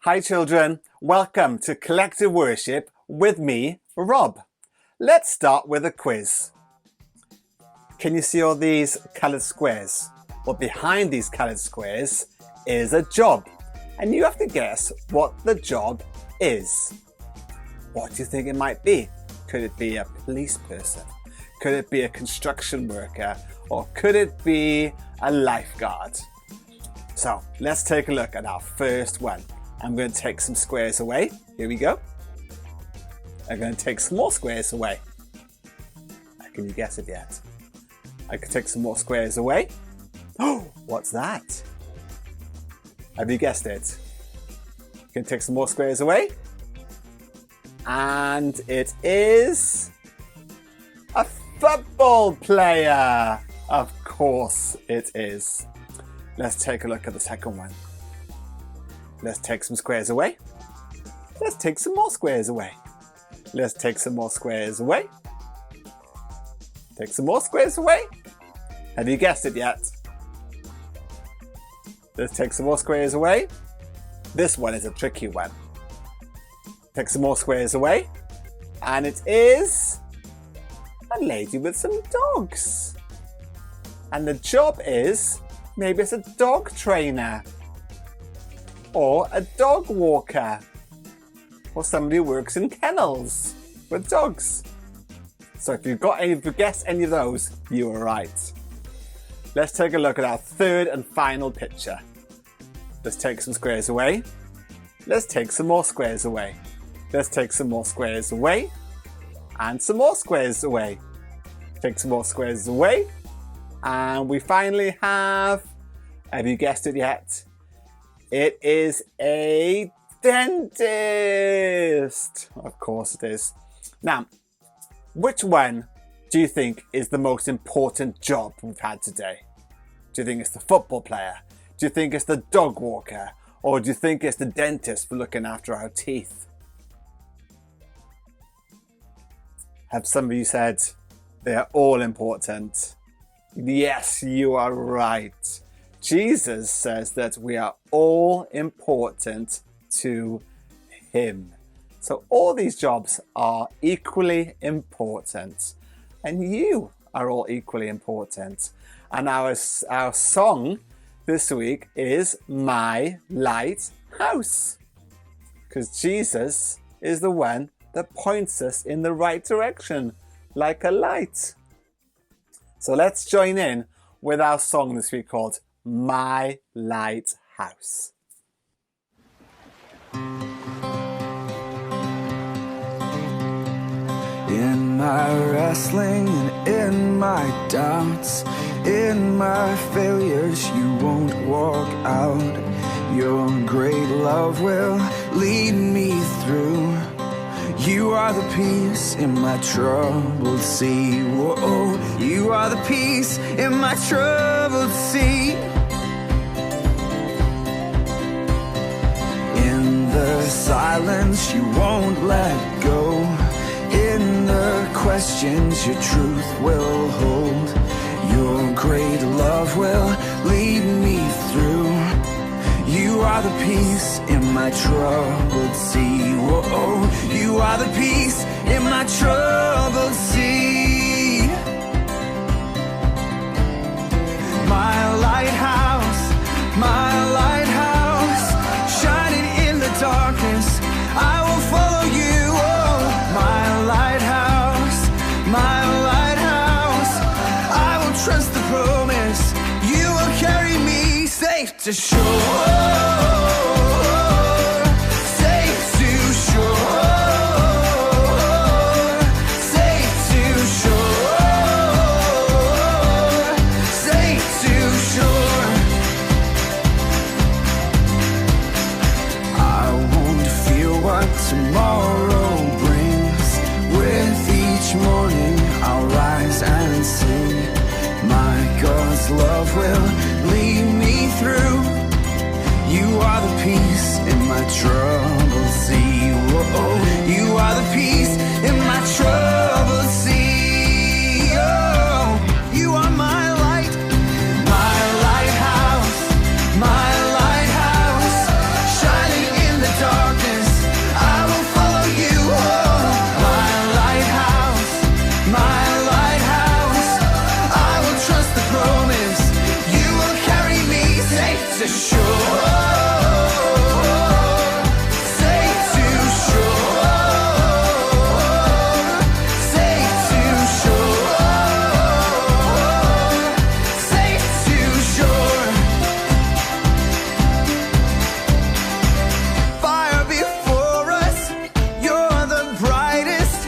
Hi children, welcome to Collective Worship with me, Rob. Let's start with a quiz. Can you see all these coloured squares? Well, behind these coloured squares is a job, and you have to guess what the job is. What do you think it might be? Could it be a police person? Could it be a construction worker? Or could it be a lifeguard? So let's take a look at our first one. I'm going to take some squares away. Here we go. I'm going to take some more squares away. Can you guess it yet? I can take some more squares away. Oh, what's that? Have you guessed it? Can take some more squares away. And it is a football player. Of course it is. Let's take a look at the second one. Let's take some squares away. Let's take some more squares away. Let's take some more squares away. Take some more squares away. Have you guessed it yet? Let's take some more squares away. This one is a tricky one. Take some more squares away. And it is a lady with some dogs. And the job is, maybe it's a dog trainer. Or a dog walker. Or somebody who works in kennels with dogs. So if you guessed any of those, you were right. Let's take a look at our third and final picture. Let's take some squares away. Let's take some more squares away. Let's take some more squares away. And some more squares away. Take some more squares away. And we finally have you guessed it yet? It is a dentist. Of course it is. Now, which one do you think is the most important job we've had today? Do you think it's the football player? Do you think it's the dog walker? Or do you think it's the dentist for looking after our teeth? Have some of you said they are all important? Yes, you are right. Jesus says that we are all important to him. So all these jobs are equally important. And you are all equally important. And our song this week is My Lighthouse. Because Jesus is the one that points us in the right direction, like a light. So let's join in with our song this week called My Lighthouse. In my wrestling and in my doubts, in my failures, you won't walk out. Your great love will lead me through. You are the peace in my troubled sea. Whoa, you are the peace in my troubled sea. In the silence, you won't let go. In the questions, your truth will hold. Your great love will lead me through. You are the peace in my troubled sea. Whoa, you are the peace in my troubled sea. My lighthouse, shining in the darkness, I will follow you. Oh, my lighthouse, I will trust the promise. You will carry me safe to shore. Tomorrow brings. With each morning I'll rise and sing. My God's love will lead me through. You are the peace in my troubled sea. Whoa, you are the peace in my troubled sea. Oh, you are my light, my lighthouse, shining in the dark. shore. Safe to shore. Safe to shore. Safe to shore. Fire before us, you're the brightest.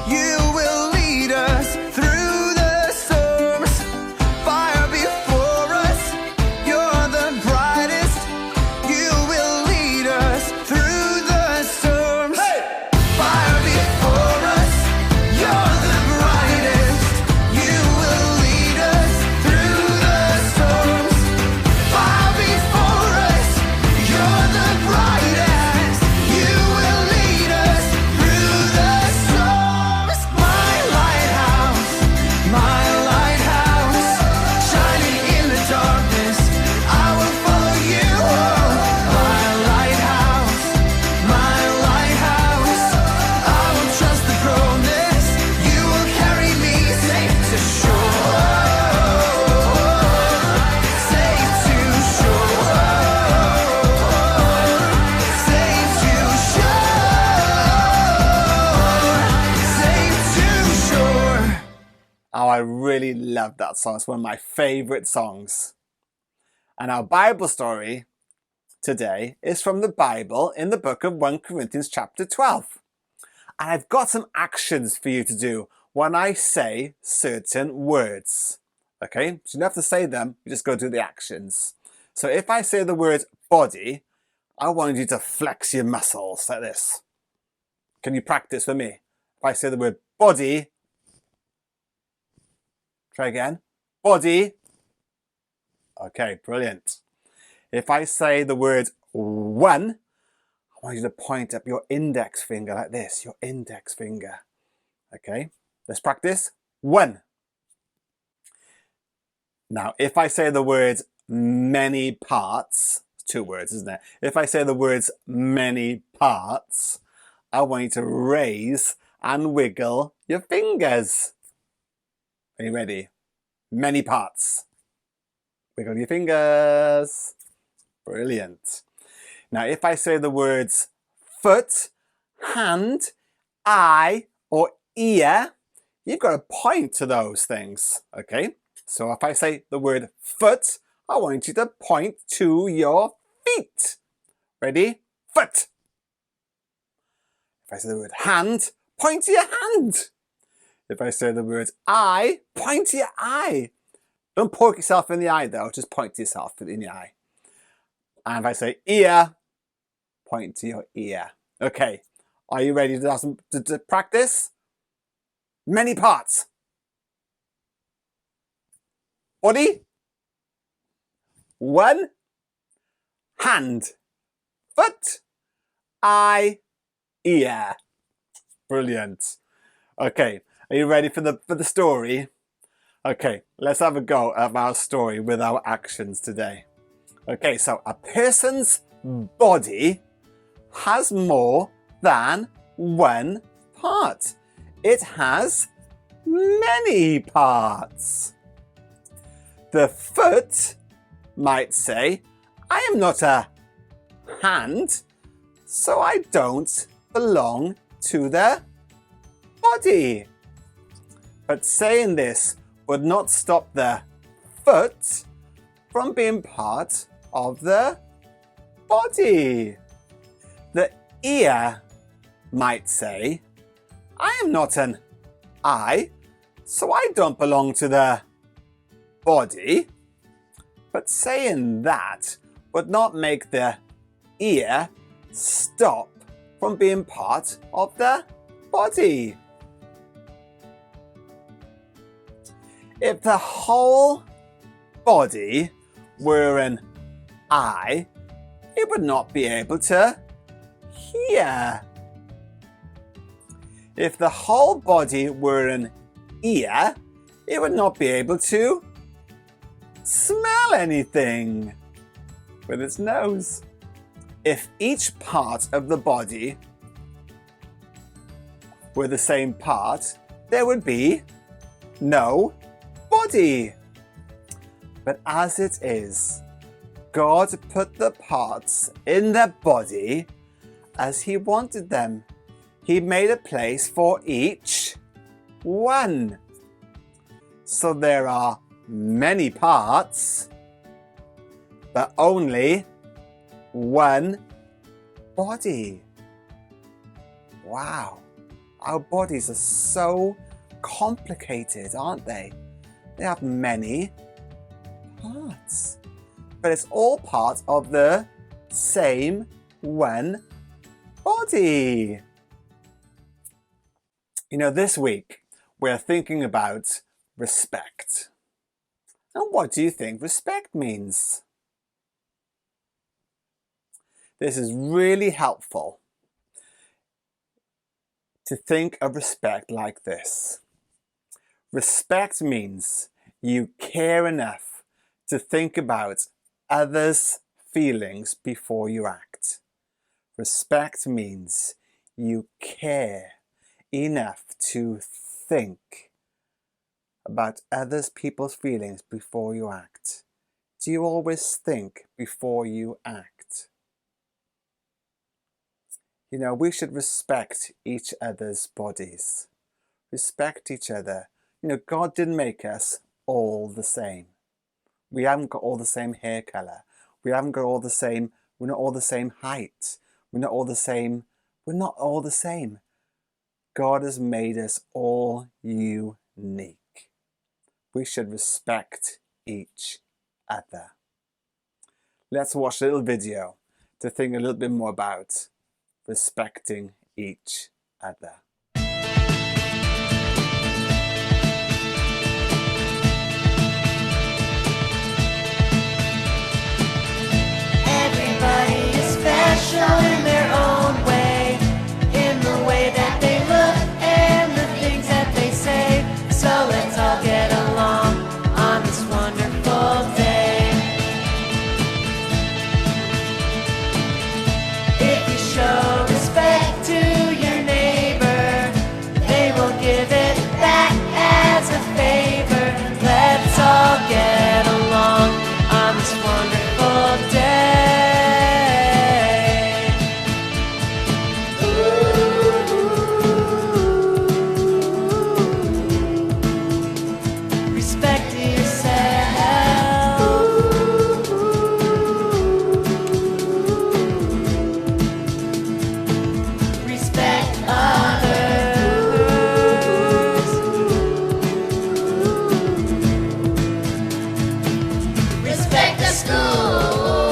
You will lead us through the storms. Fire before us, you're the brightest. You will lead us through the storms. Fire before us, you're the brightest. You will lead us through the storms. Fire before us, you're the brightest. You will lead us through the storms. My lighthouse, shining in the darkness, I will follow you. My lighthouse, I will trust the promise. You will carry me safe to shore. Safe to shore. Safe to shore. Safe to shore. Oh, I really love that song. It's one of my favorite songs. And our Bible story today is from the Bible in the book of 1 Corinthians chapter 12. And I've got some actions for you to do when I say certain words. Okay? So you don't have to say them, you just go do the actions. So if I say the word body, I want you to flex your muscles like this. Can you practice with me? If I say the word body, try again. Body. Okay, brilliant. If I say the word one, I want you to point up your index finger like this, your index finger. Okay, let's practice. One. Now, if I say the word many parts, it's 2 words, isn't it? If I say the words many parts, I want you to raise and wiggle your fingers. Are you ready? Many parts. Wiggle your fingers. Brilliant. Now, if I say the words foot, hand, eye, or ear, you've got to point to those things. Okay? So if I say the word foot, I want you to point to your feet. Ready? Foot. If I say the word hand, point to your hand. If I say the word eye, point to your eye. Don't poke yourself in the eye though, just point to yourself in the eye. And if I say ear, point to your ear. Okay, are you ready to practice? Many parts. Body. One. Hand. Foot. Eye. Ear. Brilliant. Okay, are you ready for the story? Okay, let's have a go at our story with our actions today. Okay, so a person's body has more than one part. It has many parts. The foot might say, I am not a hand, so I don't belong to the body. But saying this would not stop the foot from being part of the body. The ear might say, I am not an eye, so I don't belong to the body. But saying that would not make the ear stop from being part of the body. If the whole body were an eye, it would not be able to hear. If the whole body were an ear, it would not be able to smell anything with its nose. If each part of the body were the same part, there would be no body. But as it is, God put the parts in their body as He wanted them. He made a place for each one. So there are many parts, but only one body. Wow, our bodies are so complicated, aren't they? They have many parts, but it's all part of the same one body. You know, this week we're thinking about respect. And what do you think respect means? This is really helpful to think of respect like this. Respect means you care enough to think about others' feelings before you act. Respect means you care enough to think about others people's feelings before you act. Do you always think before you act? You know, we should respect each other's bodies. Respect each other. You know, God didn't make us all the same. We haven't got all the same hair colour. We haven't got all the same, we're not all the same height. We're not all the same. We're not all the same. God has made us all unique. We should respect each other. Let's watch a little video to think a little bit more about respecting each other. Everybody is special in their own way, in the way that they look and the things that they say. So let's all get along on this wonderful day. If you show respect to your neighbor, they will give it back as a favor. Let's all get along on this wonderful day. Respect yourself. Respect others. Respect the school.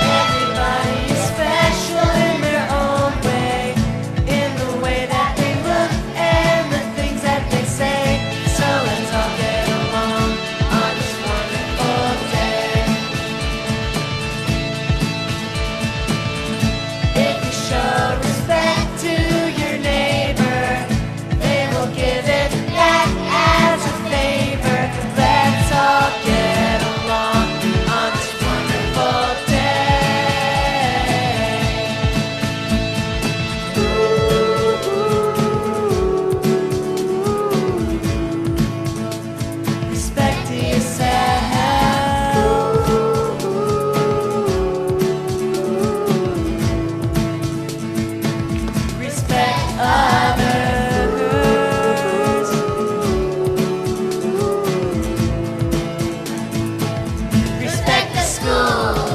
Everybody is special in their own way, in the way that they look and the things that they say. So let's all get along on this wonderful day. If you show respect to your neighbor, they will give it back as a favor. Let's all get along on this wonderful day. Respect yourself. Respect others. Respect the school.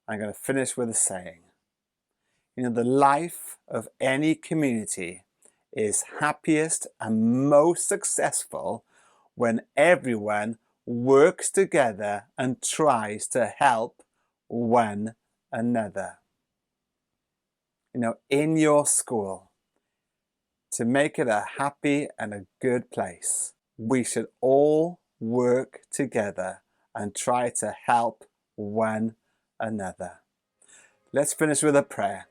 I'm going to finish with a saying. You know, the life of any community is happiest and most successful when everyone works together and tries to help one another. You know, in your school, to make it a happy and a good place. We should all work together and try to help one another. Let's finish with a prayer.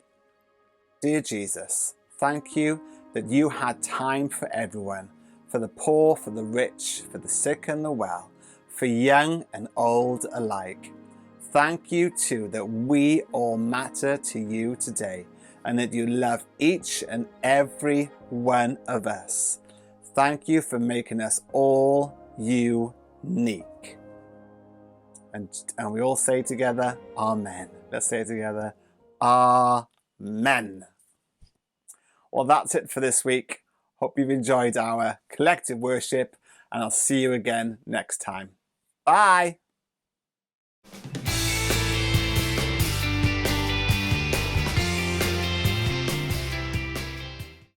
Dear Jesus, thank you that you had time for everyone, for the poor, for the rich, for the sick and the well, for young and old alike. Thank you too that we all matter to you today and that you love each and every one of us. Thank you for making us all unique. And we all say together, Amen. Let's say it together, Amen. Well, that's it for this week. Hope you've enjoyed our collective worship, and I'll see you again next time. Bye.